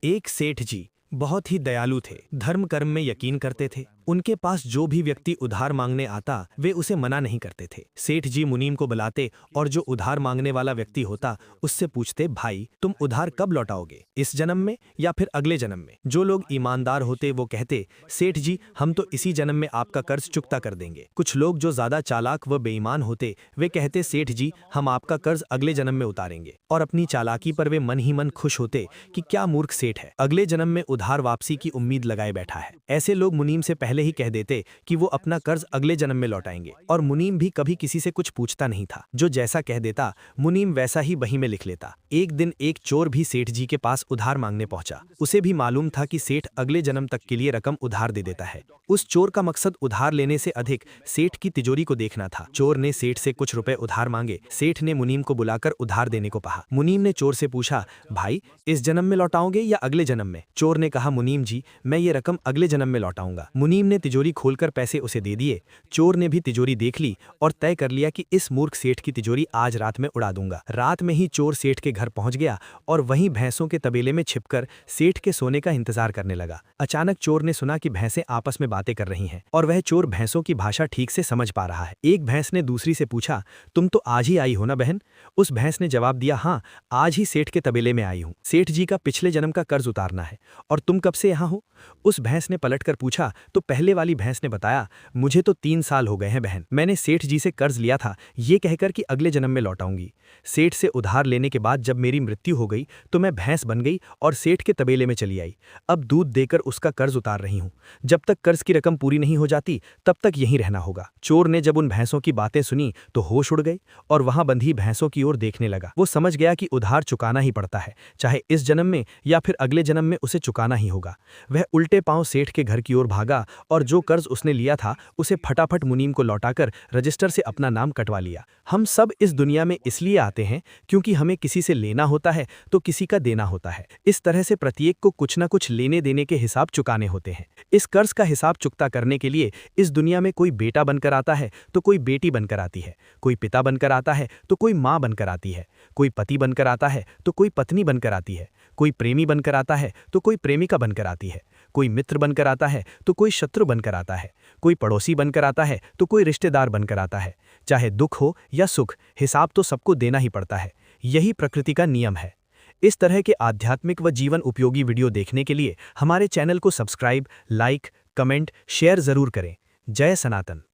एक सेठ जी बहुत ही दयालु थे, धर्म कर्म में यकीन करते थे। उनके पास जो भी व्यक्ति उधार मांगने आता वे उसे मना नहीं करते थे। सेठ जी मुनीम को बुलाते और जो उधार मांगने वाला व्यक्ति होता उससे पूछते, भाई तुम उधार कब लौटाओगे, इस जन्म में या फिर अगले जन्म में। जो लोग ईमानदार होते वो कहते, सेठ जी हम तो इसी जन्म में आपका कर्ज चुकता कर देंगे। कुछ लोग जो ज्यादा चालाक व बेईमान होते वे कहते, सेठ जी हम आपका कर्ज अगले जन्म में उतारेंगे। और अपनी चालाकी पर वे मन ही मन खुश होते कि क्या मूर्ख सेठ है, अगले जन्म में उधार वापसी की उम्मीद लगाए बैठा है। ऐसे लोग मुनीम से पहले ही कह देते कि वो अपना कर्ज अगले जन्म में लौटाएंगे। और मुनीम भी कभी किसी से कुछ पूछता नहीं था, जो जैसा कह देता मुनीम वैसा ही बही में लिख लेता। एक दिन एक चोर भी सेठ जी के पास उधार मांगने पहुंचा। उसे भी मालूम था कि सेठ अगले जन्म तक के लिए रकम उधार दे देता है। उस चोर का मकसद उधार लेने से अधिक सेठ की तिजोरी को देखना था। चोर ने सेठ से कुछ रुपए उधार मांगे। सेठ ने मुनीम को बुलाकर उधार देने को कहा। मुनीम ने चोर से पूछा, भाई इस जन्म में लौटाओगे या अगले जन्म में। चोर ने कहा, मुनीम जी मैं ये रकम अगले जन्म में लौटाऊंगा। मुनीम ने तिजोरी खोलकर पैसे उसे दे दिए। चोर ने भी तिजोरी देख ली और तय कर लिया कि इस मूर्ख सेठ की तिजोरी आज रात में उड़ा दूंगा। रात में ही चोर सेठ के घर पहुंच गया और वहीं भैंसों के तबेले में छिपकर सेठ के सोने का इंतजार करने लगा। अचानक चोर ने सुना कि भैंसें आपस में बातें कर रही हैं और वह चोर भैंसों की भाषा ठीक से समझ पा रहा है। एक भैंस ने दूसरी से पूछा, तुम तो आज ही आई हो ना बहन। उस भैंस ने जवाब दिया, हाँ आज ही सेठ के तबेले में आई हूँ। सेठ जी का पिछले जन्म का कर्ज उतारना है। और तुम कब से यहाँ हो। उस भैंस ने पलटकर पूछा तो पहले वाली भैंस ने बताया, मुझे तो 3 साल हो गए हैं बहन। मैंने सेठ जी से कर्ज लिया था ये कहकर कि अगले जन्म में लौटाऊंगी। सेठ से उधार लेने के बाद जब मेरी मृत्यु हो गई तो मैं भैंस बन गई और सेठ के तबेले में चली आई। अब दूध देकर उसका कर्ज उतार रही हूँ। जब तक कर्ज की रकम पूरी नहीं हो जाती तब तक यहीं रहना होगा। चोर ने जब उन भैंसों की बातें सुनी तो होश उड़ गई और वहां बंधी भैंसों की ओर देखने लगा। वो समझ गया कि उधार चुकाना ही पड़ता है, चाहे इस जन्म में या फिर अगले जन्म में उसे चुकाना ही होगा। वह उल्टे पांव सेठ के घर की ओर भागा और जो कर्ज उसने लिया था उसे फटाफट मुनीम को लौटाकर रजिस्टर से अपना नाम कटवा लिया। हम सब इस दुनिया में इसलिए आते हैं क्योंकि हमें किसी से लेना होता है तो किसी का देना होता है। इस तरह से प्रत्येक को कुछ न कुछ लेने देने के हिसाब चुकाने होते हैं। इस कर्ज का हिसाब चुकता करने के लिए इस दुनिया में कोई बेटा बनकर आता है तो कोई बेटी बनकर आती है, कोई पिता बनकर आता है तो कोई माँ बनकर आती है, कोई पति बनकर आता है तो कोई पत्नी बनकर आती है, कोई प्रेमी बनकर आता है तो कोई प्रेमिका बनकर आती है, कोई मित्र बनकर आता है तो कोई शत्रु बनकर आता है, कोई पड़ोसी बनकर आता है तो कोई रिश्तेदार बनकर आता है। चाहे दुख हो या सुख, हिसाब तो सबको देना ही पड़ता है। यही प्रकृति का नियम है। इस तरह के आध्यात्मिक व जीवन उपयोगी वीडियो देखने के लिए हमारे चैनल को सब्सक्राइब, लाइक, कमेंट, शेयर जरूर करें। जय सनातन।